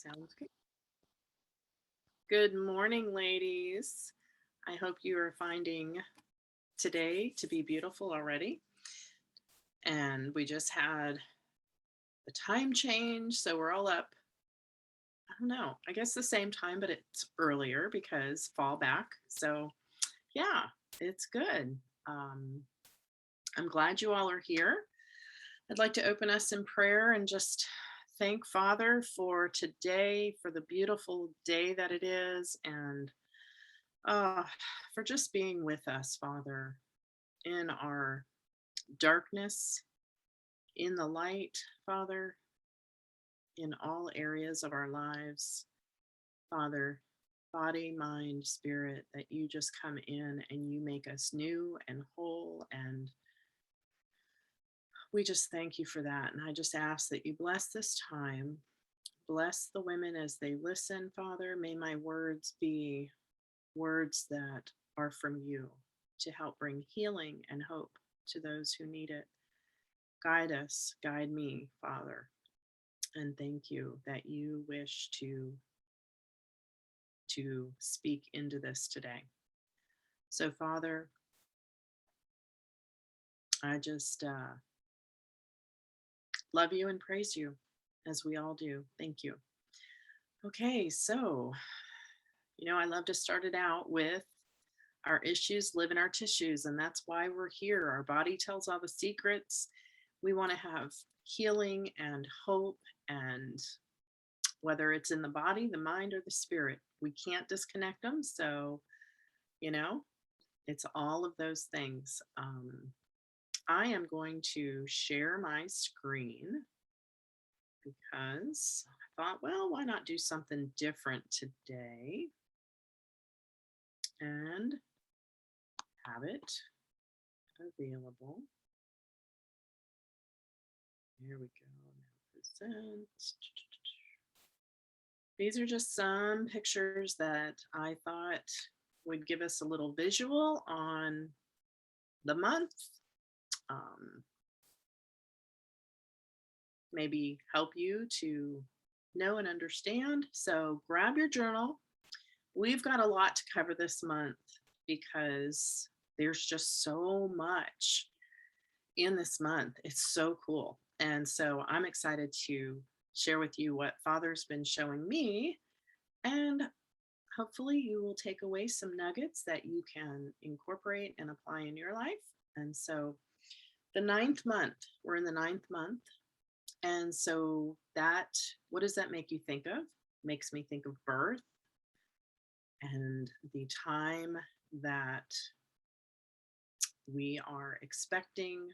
Sounds good. Good morning, ladies. I hope you are finding today to be beautiful already. And we just had the time change, so we're all up. I don't know, I guess the same time, but it's earlier because fall back. So, yeah, it's good. Um, I'm glad you all are here. I'd like to open us in prayer and just thank Father for today, for the beautiful day that it is, and uh, for just being with us, Father, in our darkness, in the light, Father, in all areas of our lives, Father, body, mind, spirit, that you just come in and you make us new and whole. And we just thank you for that. And I just ask that you bless this time. Bless the women as they listen, Father. May my words be words that are from you to help bring healing and hope to those who need it. Guide us, guide me, Father. And thank you that you wish to speak into this today. So, Father, I just love you and praise you as we all do. Thank you. Okay, so, I love to start it out with our issues live in our tissues, and that's why we're here. Our body tells all the secrets. We want to have healing and hope, and whether it's in the body, the mind, or the spirit, we can't disconnect them. So, you know, it's all of those things. I am going to share my screen because I thought, well, why not do something different today and have it available. Here we go. Now present. These are just some pictures that I thought would give us a little visual on the month. Maybe help you to know and understand. So grab your journal. We've got a lot to cover this month because there's just so much in this month. It's so cool. And so I'm excited to share with you what Father's been showing me. And hopefully you will take away some nuggets that you can incorporate and apply in your life. And so the ninth month, we're in the ninth month. And so what does that make you think of? Makes me think of birth and the time that we are expecting.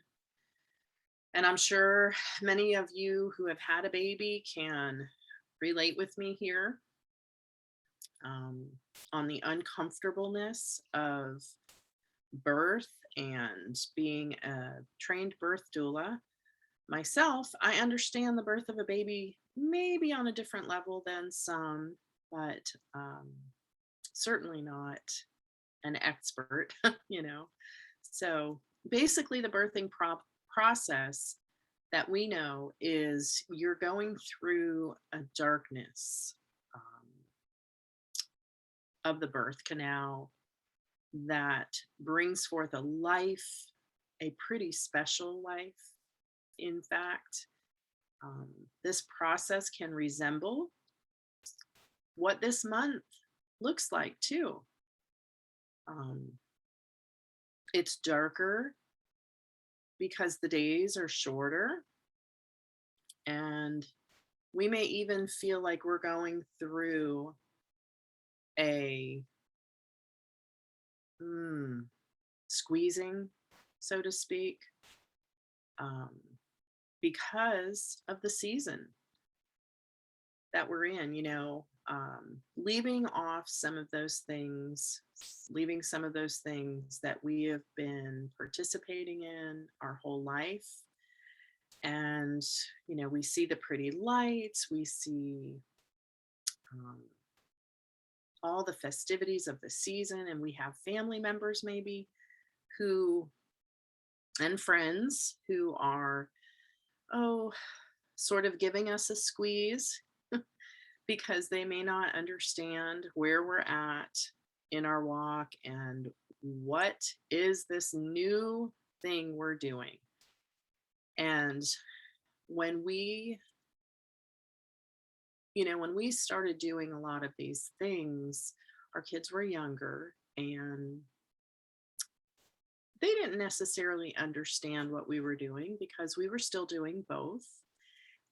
And I'm sure many of you who have had a baby can relate with me here on the uncomfortableness of birth and being a trained birth doula. Myself, I understand the birth of a baby maybe on a different level than some, but certainly not an expert, you know. So basically, the birthing process that we know is you're going through a darkness of the birth canal that brings forth a life, a pretty special life. In fact, this process can resemble what this month looks like too. It's darker because the days are shorter, and we may even feel like we're going through a squeezing, so to speak, because of the season that we're in, leaving off some of those things, leaving some of those things that we have been participating in our whole life. And, we see the pretty lights, we see all the festivities of the season, and we have family members maybe and friends who are, sort of giving us a squeeze because they may not understand where we're at in our walk and what is this new thing we're doing. And when we, when we started doing a lot of these things, our kids were younger and they didn't necessarily understand what we were doing because we were still doing both.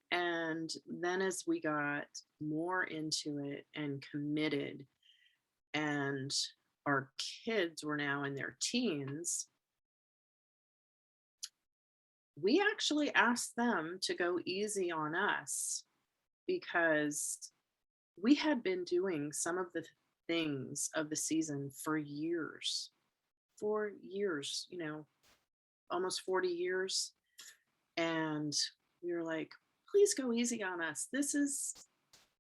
And then as we got more into it and committed, and our kids were now in their teens, we actually asked them to go easy on us because we had been doing some of the things of the season for years, almost 40 years. And we were like, please go easy on us.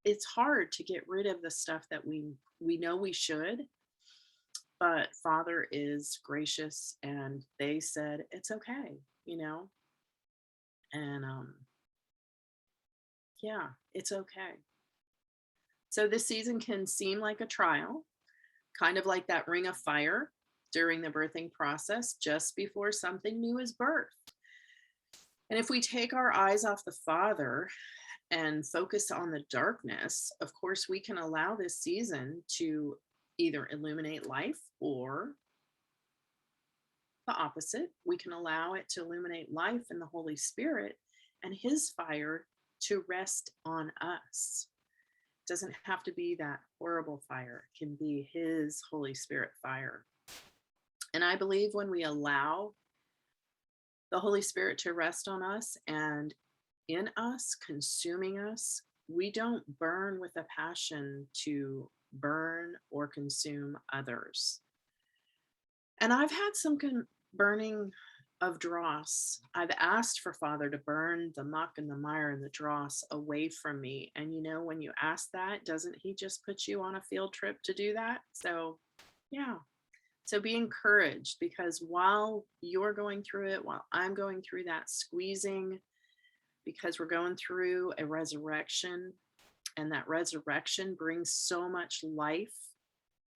It's hard to get rid of the stuff that we know we should, but Father is gracious and they said it's okay, and yeah, it's okay. So this season can seem like a trial, kind of like that ring of fire during the birthing process just before something new is birthed. And if we take our eyes off the Father and focus on the darkness, of course, we can allow this season to either illuminate life or the opposite. We can allow it to illuminate life in the Holy Spirit and His fire to rest on us. It doesn't have to be that horrible fire, it can be His Holy Spirit fire. And I believe when we allow the Holy Spirit to rest on us and in us, consuming us, we don't burn with a passion to burn or consume others. And I've had some burning of dross. I've asked for Father to burn the muck and the mire and the dross away from me. And when you ask that, doesn't He just put you on a field trip to do that? So, yeah. So be encouraged, because while you're going through it, while I'm going through that squeezing, because we're going through a resurrection, and that resurrection brings so much life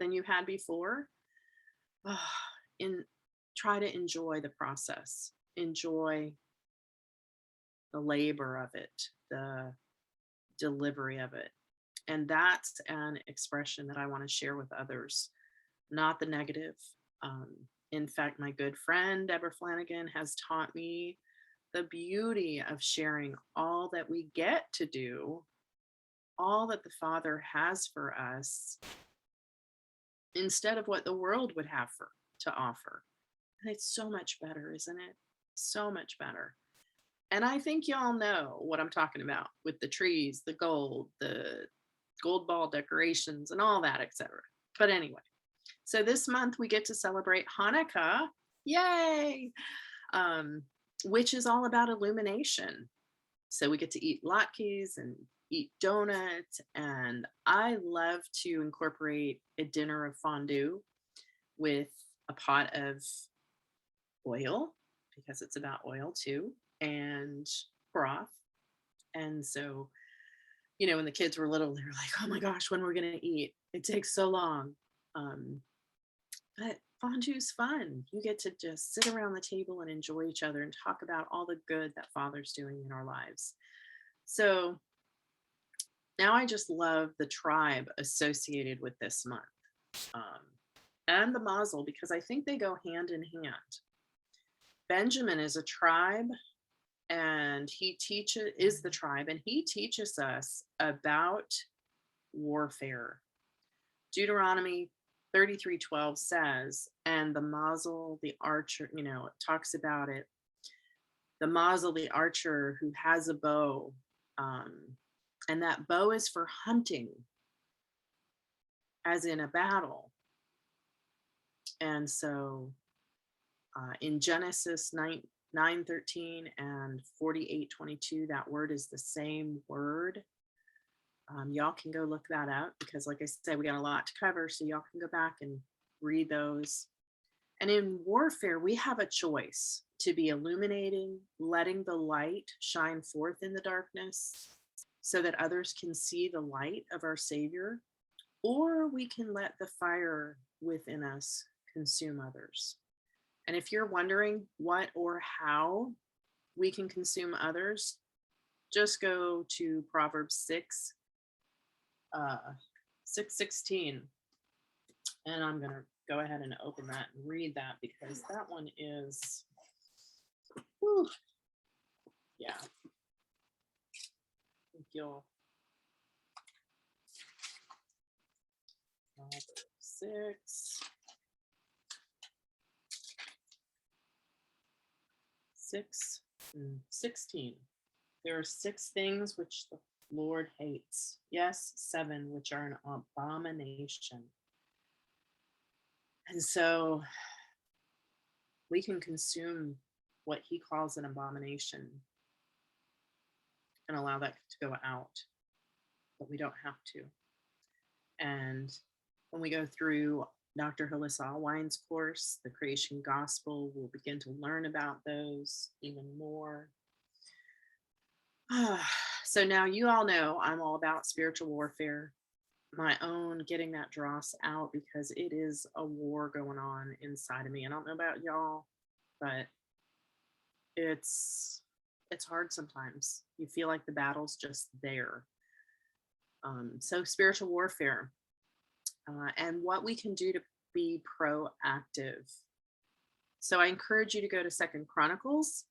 than you had before. Try to enjoy the process, enjoy the labor of it, the delivery of it. And that's an expression that I want to share with others, not the negative. In fact, my good friend Deborah Flanagan has taught me the beauty of sharing all that we get to do, all that the Father has for us, instead of what the world would have to offer. And it's so much better, isn't it? So much better. And I think y'all know what I'm talking about with the trees, the gold ball decorations and all that, etc. But anyway, so this month we get to celebrate Hanukkah. Yay! Which is all about illumination. So we get to eat latkes and eat donuts. And I love to incorporate a dinner of fondue with a pot of oil, because it's about oil too, and broth. And so, when the kids were little, they were like, oh my gosh, when we're going to eat? It takes so long. But fondue's fun. You get to just sit around the table and enjoy each other and talk about all the good that Father's doing in our lives. So now I just love the tribe associated with this month, and the mazel, because I think they go hand in hand. Benjamin is a tribe, and he is the tribe, and he teaches us about warfare. Deuteronomy 33:12 says, and the mazel, the archer, it talks about it. The mazel, the archer who has a bow, and that bow is for hunting, as in a battle. And so in Genesis 9:13 and 48:22, that word is the same word. Y'all can go look that up, because like I said, we got a lot to cover, so y'all can go back and read those. And in warfare, we have a choice to be illuminating, letting the light shine forth in the darkness, so that others can see the light of our Savior, or we can let the fire within us consume others. And if you're wondering what or how we can consume others, just go to Proverbs 6, 6:16. And I'm going to go ahead and open that and read that because that one is, whew, yeah. I think you'll, Proverbs 6, 6, and 16. There are 6 things which the Lord hates. Yes, 7 which are an abomination. And so we can consume what he calls an abomination and allow that to go out, but we don't have to. And when we go through Dr. Hillis Allwine's course, The Creation Gospel, we'll begin to learn about those even more. So now you all know I'm all about spiritual warfare, my own getting that dross out because it is a war going on inside of me. I don't know about y'all, but it's hard sometimes. You feel like the battle's just there. So spiritual warfare, and what we can do to be proactive. So I encourage you to go to Second Chronicles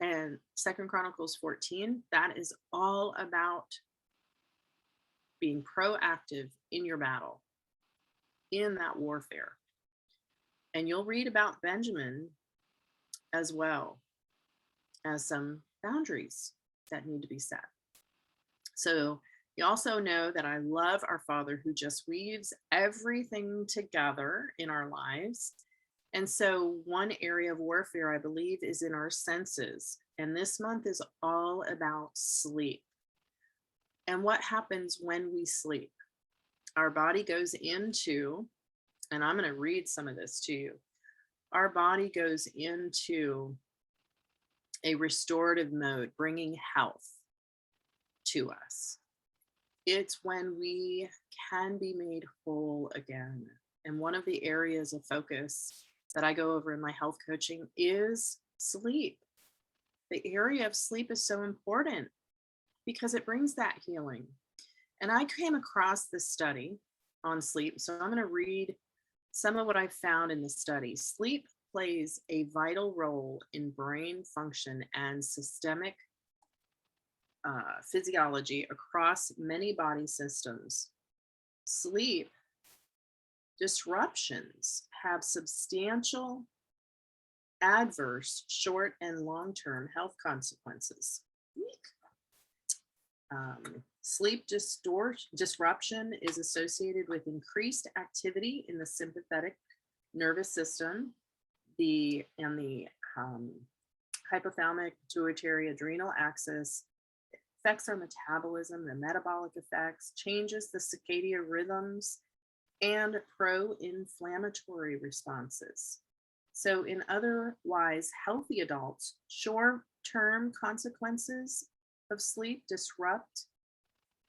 and Second Chronicles 14. That is all about being proactive in your battle, in that warfare. And you'll read about Benjamin as well as some boundaries that need to be set. So you also know that I love our Father who just weaves everything together in our lives. And so one area of warfare, I believe, is in our senses. And this month is all about sleep. And what happens when we sleep? Our body goes into, and I'm going to read some of this to you. Our body goes into a restorative mode, bringing health to us. It's when we can be made whole again. And one of the areas of focus that I go over in my health coaching is sleep. The area of sleep is so important because it brings that healing. And I came across this study on sleep. So I'm going to read some of what I found in the study. Sleep plays a vital role in brain function and systemic physiology across many body systems. Sleep disruptions have substantial adverse short and long-term health consequences. Sleep disruption is associated with increased activity in the sympathetic nervous system, the hypothalamic pituitary adrenal axis, affects our metabolism, the metabolic effects, changes the circadian rhythms, and pro-inflammatory responses. So in otherwise healthy adults, short-term consequences of sleep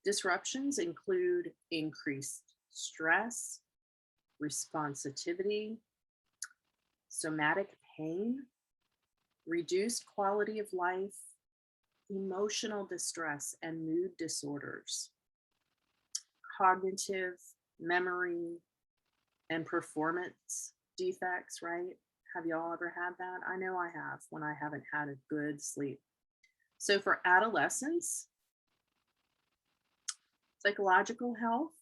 disruptions include increased stress, responsivity, somatic pain, reduced quality of life, emotional distress, and mood disorders, cognitive, memory, and performance defects, right? Have y'all ever had that? I know I have when I haven't had a good sleep. So for adolescents, psychological health,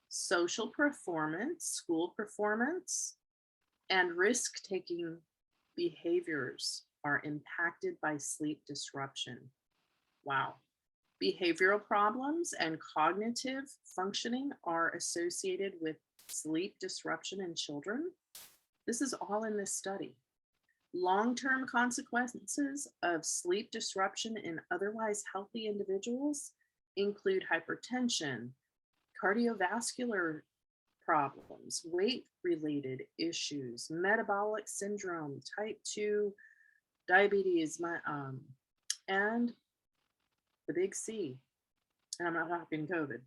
social performance, school performance, and risk-taking behaviors are impacted by sleep disruption. Wow. Behavioral problems and cognitive functioning are associated with sleep disruption in children. This is all in this study. Long-term consequences of sleep disruption in otherwise healthy individuals include hypertension, cardiovascular problems, weight-related issues, metabolic syndrome, type 2 diabetes, and the big C. And I'm not talking COVID.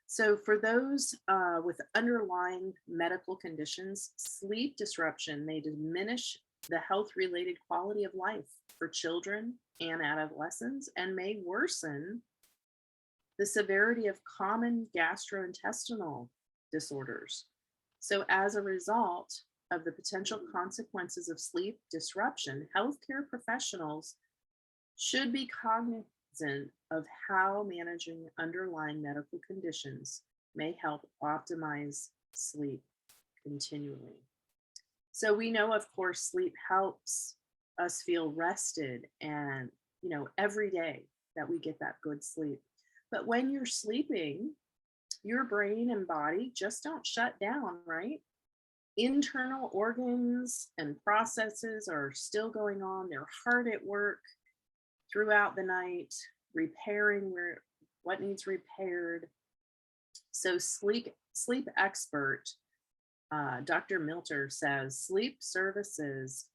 So, for those with underlying medical conditions, sleep disruption may diminish the health related quality of life for children and adolescents and may worsen the severity of common gastrointestinal disorders. So, as a result of the potential consequences of sleep disruption, healthcare professionals should be cognizant of how managing underlying medical conditions may help optimize sleep continually. So we know, of course, sleep helps us feel rested and, every day that we get that good sleep. But when you're sleeping, your brain and body just don't shut down, right? Internal organs and processes are still going on. They're hard at work throughout the night, repairing what needs repaired. So sleep expert Dr. Milter says sleep services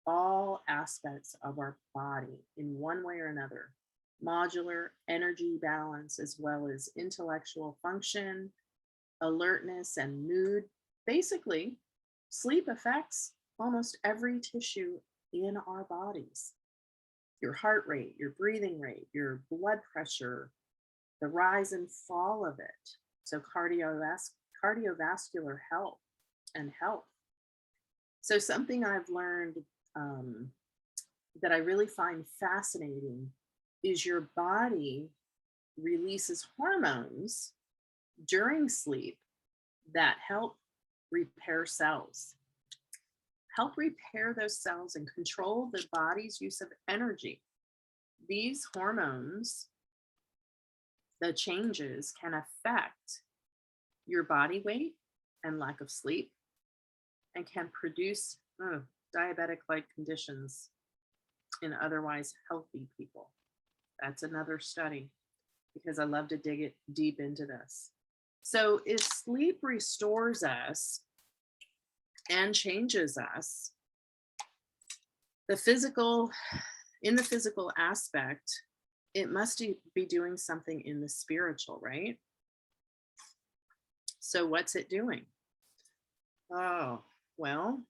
all aspects of our body in one way or another: modular, energy balance, as well as intellectual function, alertness, and mood. Basically, sleep affects almost every tissue in our bodies: your heart rate, your breathing rate, your blood pressure, the rise and fall of it. So, cardiovascular health and health. So, something I've learned that I really find fascinating is your body releases hormones during sleep that help repair cells, help repair those cells and control the body's use of energy. These hormones, the changes can affect your body weight and lack of sleep and can produce diabetic like conditions in otherwise healthy people. That's another study because I love to dig it deep into this. So, if sleep restores us and changes us, in the physical aspect, it must be doing something in the spiritual, right? So, what's it doing? Oh, well,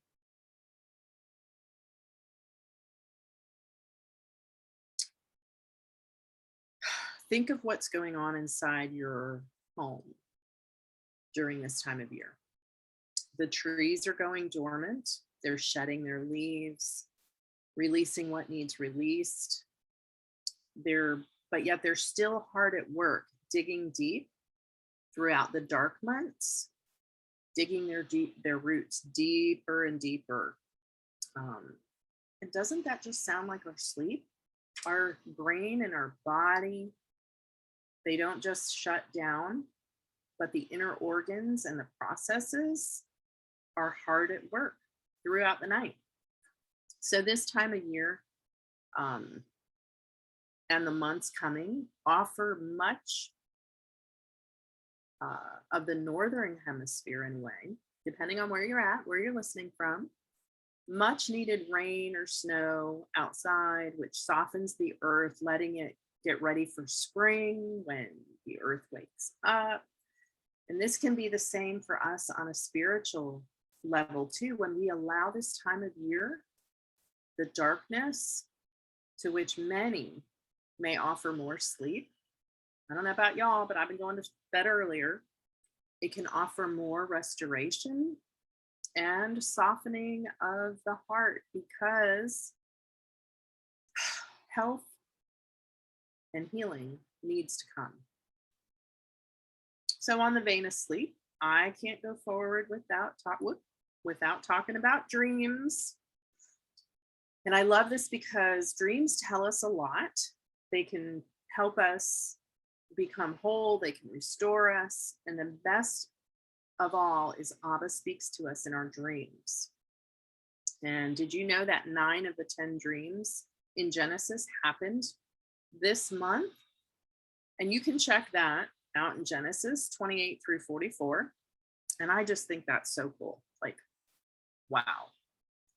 think of what's going on inside your home during this time of year. The trees are going dormant, they're shedding their leaves, releasing what needs released. But yet they're still hard at work, digging deep throughout the dark months, digging their roots deeper and deeper. And doesn't that just sound like our sleep? Our brain and our body, they don't just shut down, but the inner organs and the processes are hard at work throughout the night. So this time of year and the months coming offer much of the northern hemisphere anyway, depending on where you're at, where you're listening from, much needed rain or snow outside, which softens the earth, letting it get ready for spring when the earth wakes up. And this can be the same for us on a spiritual level too. When we allow this time of year, the darkness to which many may offer more sleep. I don't know about y'all, but I've been going to bed earlier. It can offer more restoration and softening of the heart because health and healing needs to come. So on the vein of sleep, I can't go forward without talking about dreams. And I love this because dreams tell us a lot. They can help us become whole, they can restore us. And the best of all is Abba speaks to us in our dreams. And did you know that 9 of the 10 dreams in Genesis happened this month? And you can check that out in Genesis 28 through 44. And I just think that's so cool. Like, wow.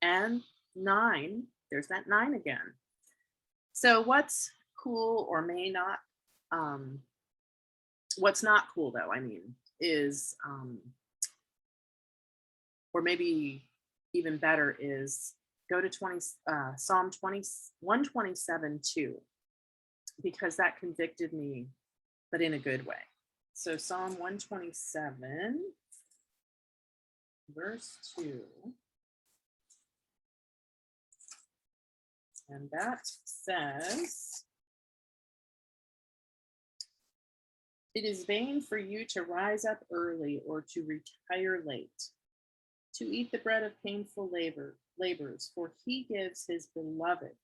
And 9, there's that 9 again. So what's cool or may not. Um, what's not cool though, I mean, is or maybe even better is go to 20 Psalm 20 127 2, because that convicted me, but in a good way. So Psalm 127 verse 2, and that says, "It is vain for you to rise up early or to retire late, to eat the bread of painful labors, for he gives his beloved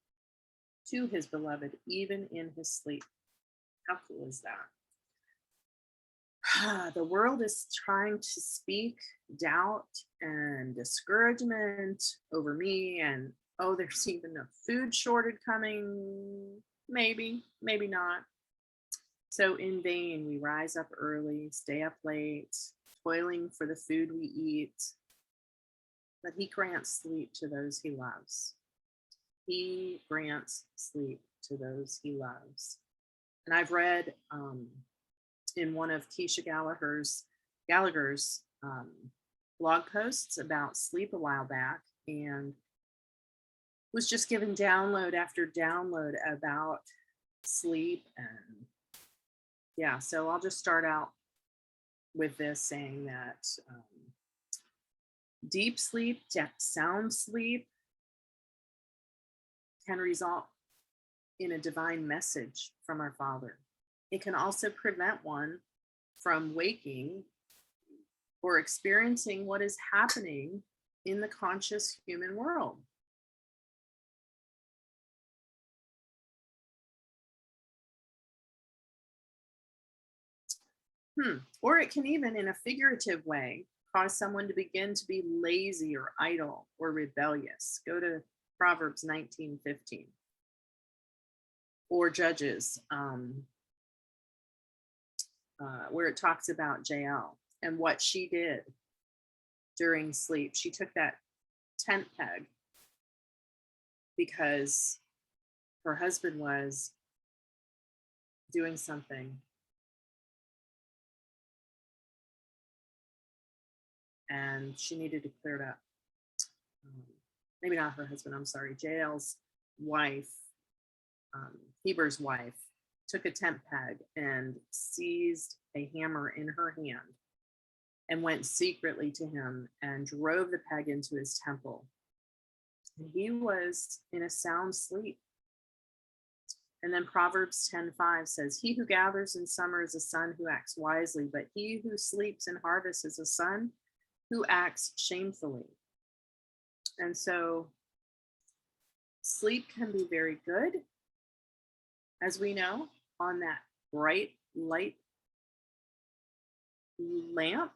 to his beloved even in his sleep." How cool is that? The world is trying to speak doubt and discouragement over me, and oh, there's even a food shortage coming. Maybe, maybe not. So, in vain, we rise up early, stay up late, toiling for the food we eat, but he grants sleep to those he loves. He grants sleep to those he loves. And I've read in one of Keisha Gallagher's blog posts about sleep a while back, and was just given download after download about sleep. And yeah, so I'll just start out with this saying that deep sleep, sound sleep, can result in a divine message from our Father. It can also prevent one from waking or experiencing what is happening in the conscious human world. Or it can even, in a figurative way, cause someone to begin to be lazy or idle or rebellious. Go to Proverbs 19:15. Or Judges, where it talks about Jael and what she did during sleep. She took that tent peg because her husband was doing something, and she needed to clear it up. Maybe not her husband, I'm sorry, Jael's wife, Heber's wife, took a tent peg and seized a hammer in her hand and went secretly to him and drove the peg into his temple. And he was in a sound sleep. And then Proverbs 10:5 says, "He who gathers in summer is a son who acts wisely, but he who sleeps in harvest is a son who acts shamefully." And so sleep can be very good, as we know, on that bright light lamp,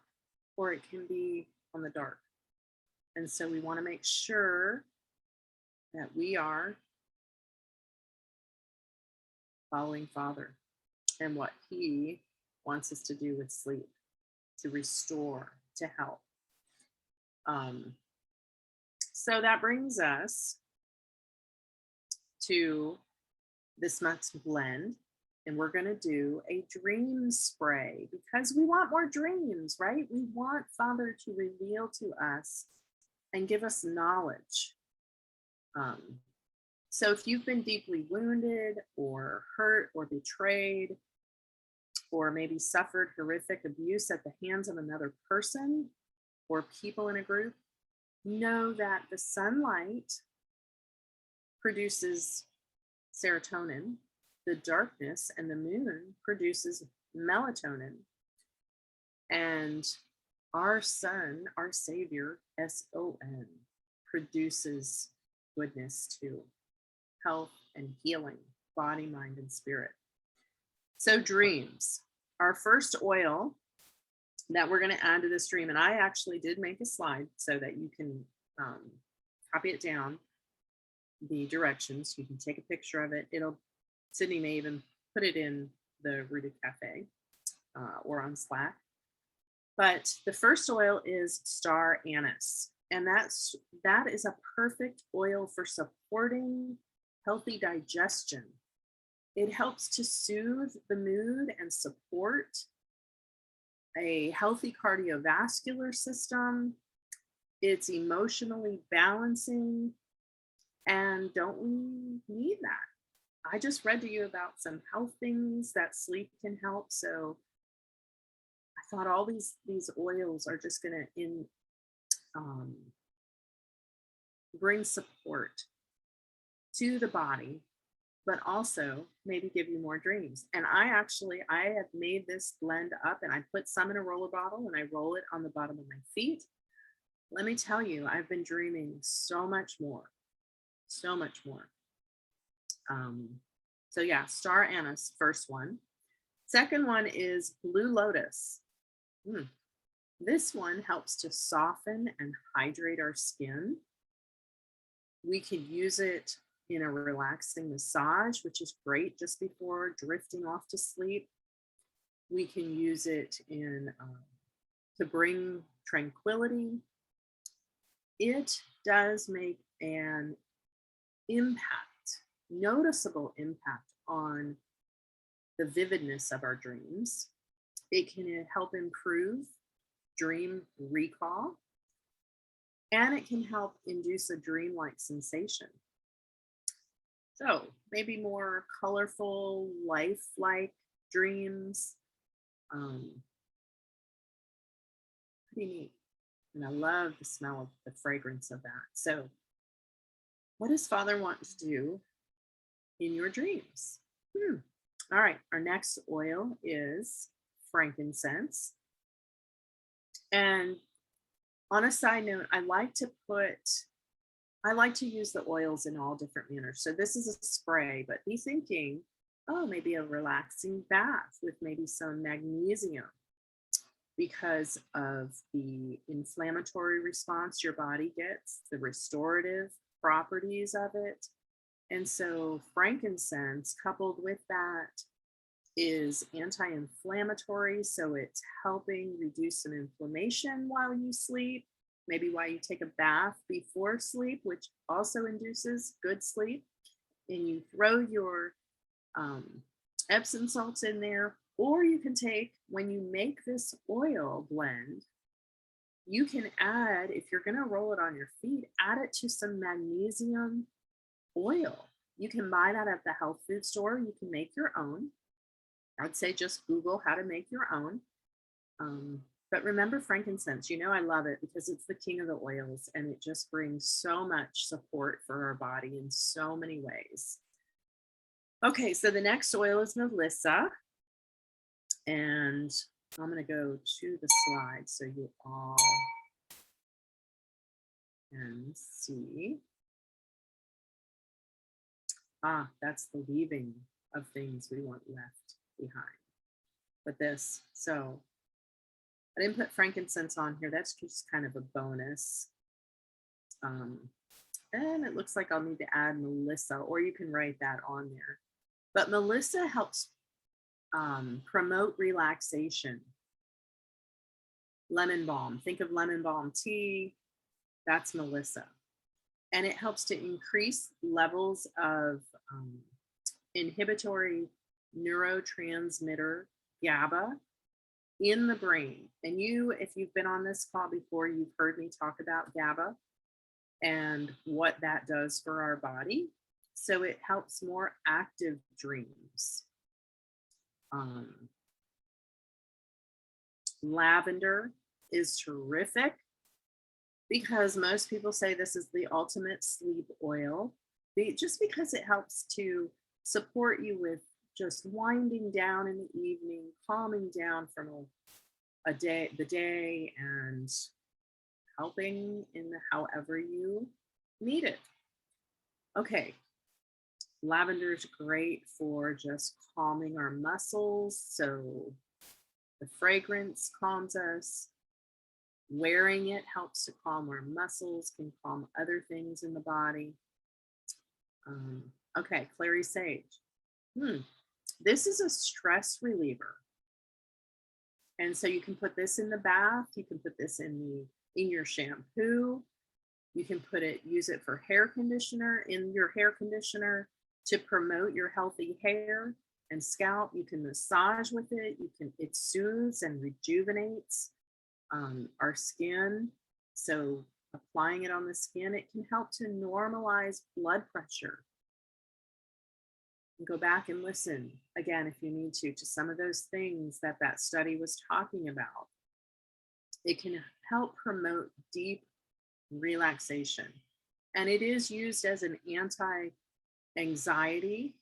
or it can be on the dark. And so we want to make sure that we are following Father and what he wants us to do with sleep, to restore, to help. So that brings us to this month's blend, and we're going to do a dream spray because we want more dreams, right? We want Father to reveal to us and give us knowledge. So if you've been deeply wounded or hurt or betrayed, or maybe suffered horrific abuse at the hands of another person or people in a group, know that the sunlight produces serotonin, the darkness and the moon produces melatonin, and our Son, our Savior, SON, produces goodness too, health and healing, body, mind, and spirit. So dreams, our first oil that we're going to add to this dream, and I actually did make a slide so that you can copy it down, the directions. You can take a picture of it. Sydney may even put it in the Rooted Cafe or on Slack. But the first oil is star anise, and that is a perfect oil for supporting healthy digestion. It helps to soothe the mood and support a healthy cardiovascular system. It's emotionally balancing. And don't we need that? I just read to you about some health things that sleep can help. So I thought all these oils are just going to um, bring support to the body, but also maybe give you more dreams. And I have made this blend up and I put some in a roller bottle and I roll it on the bottom of my feet. Let me tell you, I've been dreaming so much more, so much more. Um, so yeah, star anise, first one. Second one is blue lotus. Hmm. This one helps to soften and hydrate our skin. We can use it in a relaxing massage, which is great just before drifting off to sleep. We can use it in to bring tranquility. It does make an impact, noticeable impact on the vividness of our dreams. It can help improve dream recall, and it can help induce a dreamlike sensation. So maybe more colorful, lifelike dreams. Pretty neat. And I love the smell of the fragrance of that. So, what does Father want to do in your dreams? All right, our next oil is frankincense. And on a side note, I like to use the oils in all different manners. So this is a spray, but be thinking, oh, maybe a relaxing bath with maybe some magnesium because of the inflammatory response your body gets, the restorative properties of it. And so frankincense coupled with that is anti-inflammatory. So it's helping reduce some inflammation while you sleep, maybe while you take a bath before sleep, which also induces good sleep. And you throw your Epsom salts in there, or you can take, when you make this oil blend, you can add, if you're going to roll it on your feet, add it to some magnesium oil. You can buy that at the health food store. You can make your own. I'd say just Google how to make your own. But remember frankincense, you know I love it because it's the king of the oils and it just brings so much support for our body in so many ways. Okay, so the next oil is Melissa. And I'm going to go to the slide so you all can see. That's the leaving of things we want left behind. But this, so I didn't put frankincense on here. That's just kind of a bonus. And it looks like I'll need to add Melissa, or you can write that on there. But Melissa helps promote relaxation. Lemon balm, think of lemon balm tea, that's Melissa. And it helps to increase levels of inhibitory neurotransmitter GABA in the brain. And if you've been on this call before, you've heard me talk about GABA and what that does for our body. So it helps more active dreams. Lavender is terrific because most people say this is the ultimate sleep oil, just because it helps to support you with just winding down in the evening, calming down from the day, and helping in however you need it. Okay, lavender is great for just calming our muscles. So the fragrance calms us. Wearing it helps to calm our muscles, can calm other things in the body. Okay, clary sage. This is a stress reliever. And so you can put this in the bath. You can put this in your shampoo. You can use it for hair conditioner, in your hair conditioner. To promote your healthy hair and scalp, you can massage with it. It soothes and rejuvenates our skin. So applying it on the skin, it can help to normalize blood pressure. And go back and listen again if you need to some of those things that that study was talking about. It can help promote deep relaxation. And it is used as an anti anxiety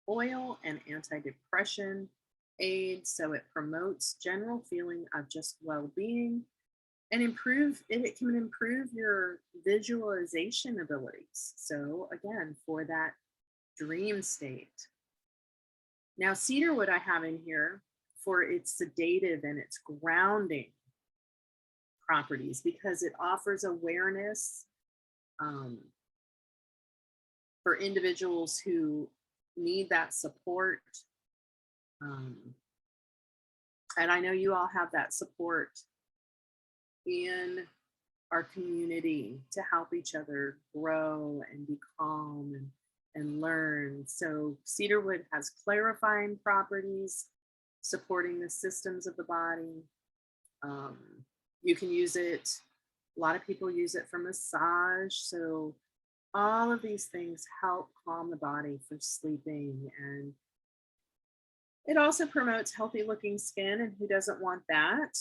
oil and antidepressant aid. So it promotes general feeling of just well being and it can improve your visualization abilities. So, again, for that dream state. Now, cedarwood I have in here for its sedative and its grounding properties because it offers awareness um, for individuals who need that support. Um, and I know you all have that support in our community to help each other grow and be calm and learn. So, cedarwood has clarifying properties, supporting the systems of the body. Um, you can use it, a lot of people use it for massage. So, all of these things help calm the body for sleeping. And it also promotes healthy looking skin. And who doesn't want that?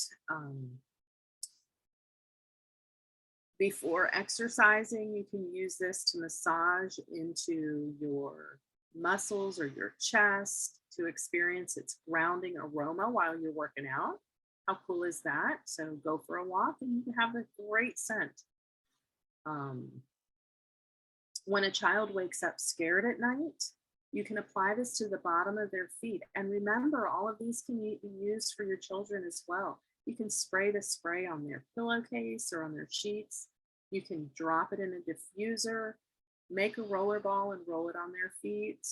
Before exercising, you can use this to massage into your muscles or your chest to experience its grounding aroma while you're working out. How cool is that? So go for a walk and you can have a great scent. When a child wakes up scared at night, you can apply this to the bottom of their feet. And remember, all of these can be used for your children as well. You can spray the spray on their pillowcase or on their sheets. You can drop it in a diffuser, make a roller ball and roll it on their feet.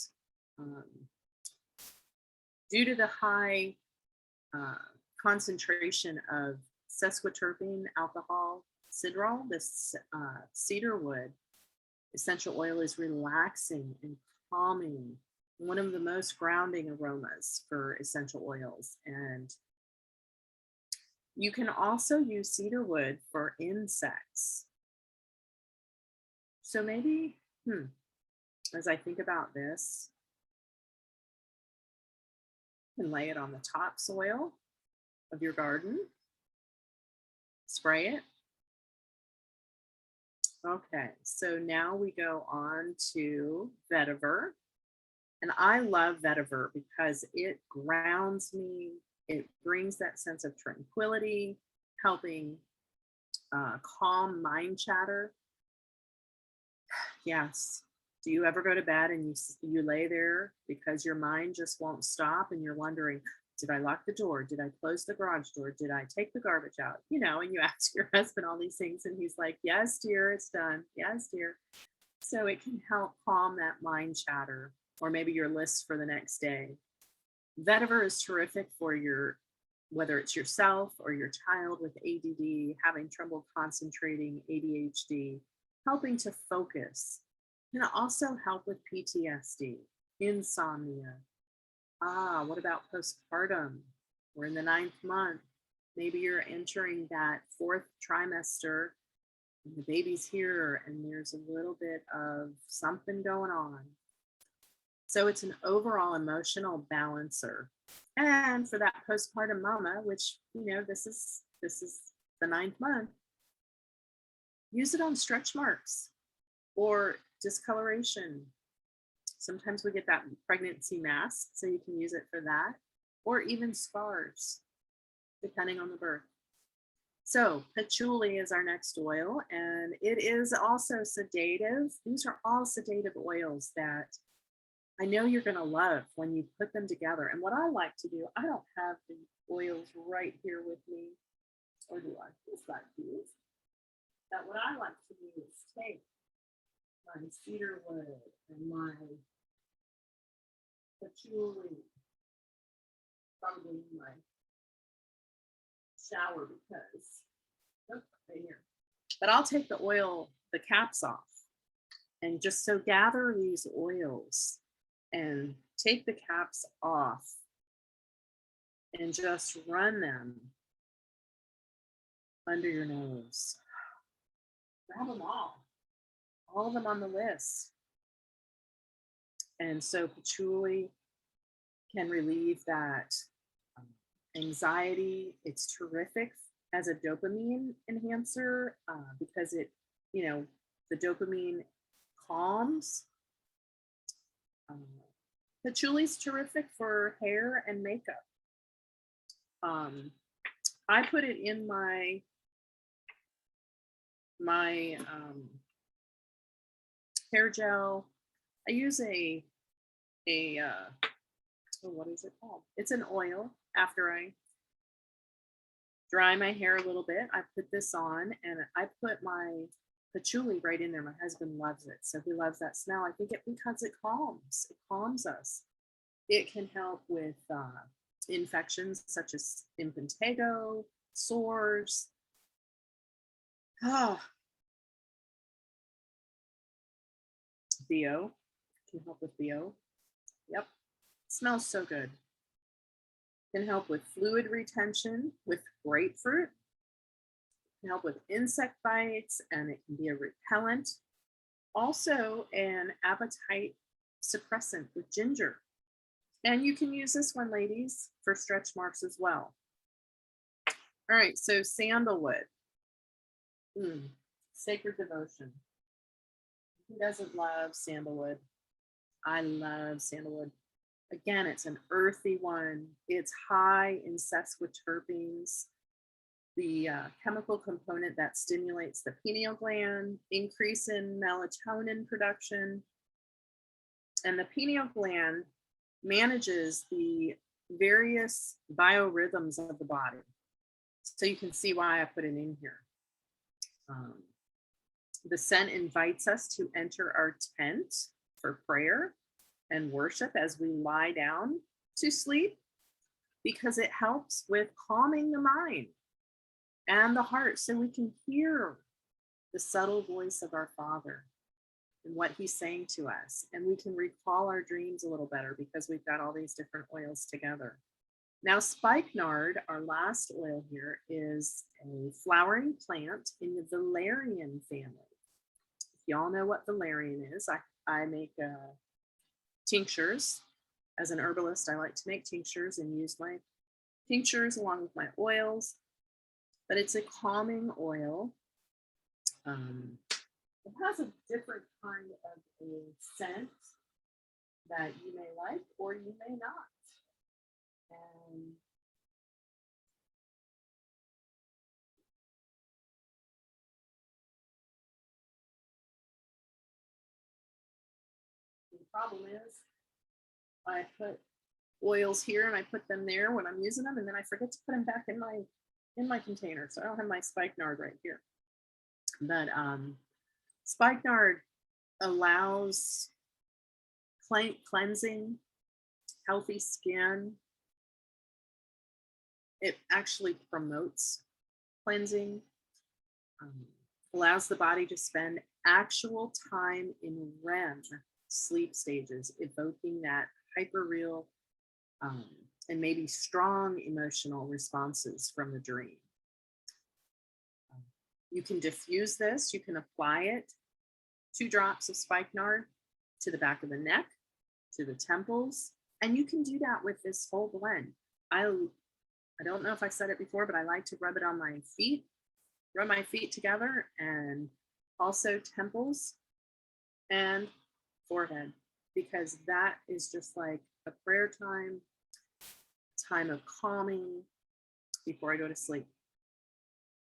Due to the high concentration of sesquiterpene alcohol sidrol, this cedarwood essential oil is relaxing and calming, one of the most grounding aromas for essential oils. And you can also use cedarwood for insects. So maybe, as I think about this, you can lay it on the topsoil of your garden, spray it. Okay, so now we go on to vetiver. And I love vetiver because it grounds me. It brings that sense of tranquility, helping calm mind chatter. Yes. Do you ever go to bed and you lay there because your mind just won't stop and you're wondering, did I lock the door? Did I close the garage door? Did I take the garbage out? And you ask your husband all these things and he's like, yes, dear, it's done. Yes, dear. So it can help calm that mind chatter or maybe your list for the next day. Vetiver is terrific for whether it's yourself or your child with ADD, having trouble concentrating, ADHD, helping to focus. Can also help with PTSD, insomnia. What about postpartum? We're in the 9th month. Maybe you're entering that 4th trimester and the baby's here and there's a little bit of something going on. So it's an overall emotional balancer. And for that postpartum mama, which, this is the 9th month, use it on stretch marks or discoloration. Sometimes we get that pregnancy mask, so you can use it for that, or even scars, depending on the birth. So patchouli is our next oil, and it is also sedative. These are all sedative oils that I know you're going to love when you put them together. And what I like to do, I don't have the oils right here with me, or do I? It's like these. That what I like to do is take my cedarwood and my patchouli, probably in my shower because, right here. But I'll take the caps off. And just so gather these oils and take the caps off and just run them under your nose. Grab them all of them on the list. And so patchouli can relieve that anxiety. It's terrific as a dopamine enhancer because it, the dopamine calms. Patchouli's terrific for hair and makeup. I put it in my hair gel. I use what is it called? It's an oil. After I dry my hair a little bit, I put this on and I put my patchouli right in there. My husband loves it. So he loves that smell. I think because it calms us. It can help with infections such as impetigo, sores. BO can help with BO. Yep. Smells so good. Can help with fluid retention with grapefruit. Can help with insect bites, and it can be a repellent. Also an appetite suppressant with ginger. And you can use this one, ladies, for stretch marks as well. All right, so sandalwood. Sacred devotion. Who doesn't love sandalwood? I love sandalwood. Again, it's an earthy one. It's high in sesquiterpenes, the chemical component that stimulates the pineal gland, increase in melatonin production. And the pineal gland manages the various biorhythms of the body. So you can see why I put it in here. The scent invites us to enter our tent for prayer and worship as we lie down to sleep, because it helps with calming the mind and the heart so we can hear the subtle voice of our Father and what he's saying to us. And we can recall our dreams a little better because we've got all these different oils together. Now, spikenard, our last oil here, is a flowering plant in the valerian family. If y'all know what valerian is, I make tinctures. As an herbalist, I like to make tinctures and use my tinctures along with my oils. But it's a calming oil. It has a different kind of a scent that you may like or you may not. And the problem is I put oils here and I put them there when I'm using them, and then I forget to put them back in my container. So I don't have my spikenard right here. But spikenard allows cleansing, healthy skin. It actually promotes cleansing, allows the body to spend actual time in REM sleep stages, evoking that hyperreal and maybe strong emotional responses from the dream. You can diffuse this. You can apply it, 2 drops of spikenard to the back of the neck, to the temples, and you can do that with this whole blend. I don't know if I said it before, but I like to rub it on my feet, rub my feet together, and also temples and forehead, because that is just like a prayer time of calming before I go to sleep.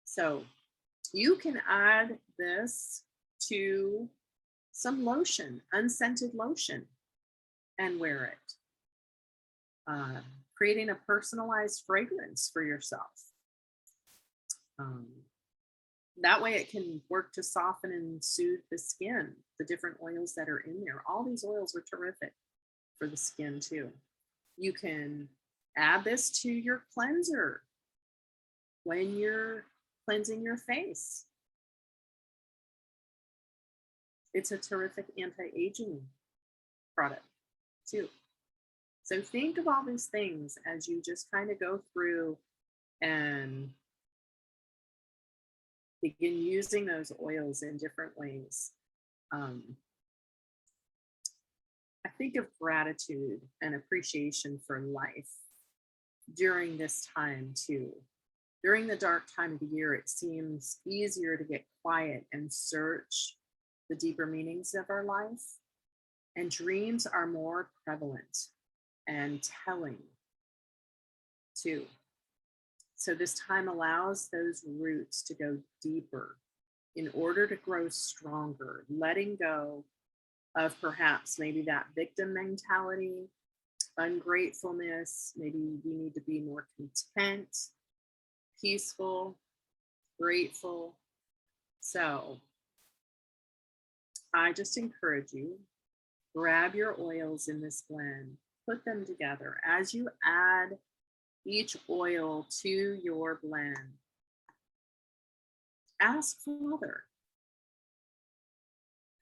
So you can add this to some lotion, unscented lotion, and wear it. Creating a personalized fragrance for yourself. That way it can work to soften and soothe the skin, the different oils that are in there. All these oils are terrific for the skin too. You can add this to your cleanser when you're cleansing your face. It's a terrific anti-aging product. too. So think of all these things as you just kind of go through and begin using those oils in different ways. Um, I think of gratitude and appreciation for life during this time too. During the dark time of the year, it seems easier to get quiet and search the deeper meanings of our life. And dreams are more prevalent and telling too. So this time allows those roots to go deeper in order to grow stronger, letting go of perhaps maybe that victim mentality, ungratefulness. Maybe we need to be more content, peaceful, grateful. So I just encourage you, grab your oils in this blend, put them together. As you add each oil to your blend, ask Father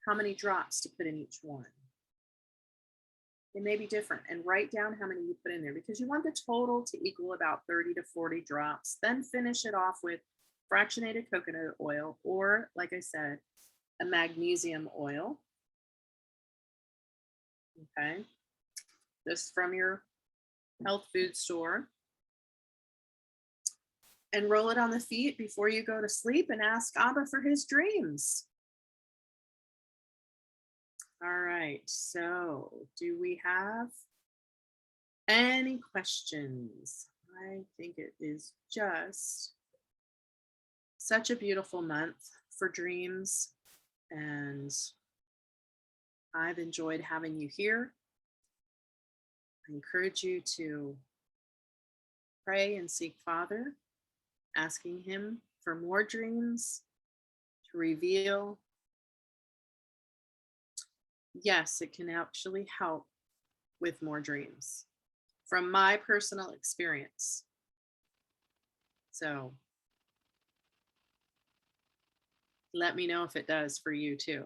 how many drops to put in each one. It may be different, and write down how many you put in there because you want the total to equal about 30 to 40 drops. Then finish it off with fractionated coconut oil, or like I said, a magnesium oil. Okay. This from your health food store. And roll it on the feet before you go to sleep and ask Abba for his dreams. All right, so do we have any questions? I think it is just such a beautiful month for dreams, and I've enjoyed having you here. I encourage you to pray and seek Father, asking him for more dreams to reveal. Yes, it can actually help with more dreams from my personal experience. So let me know if it does for you too.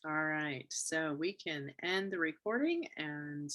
All right, so we can end the recording and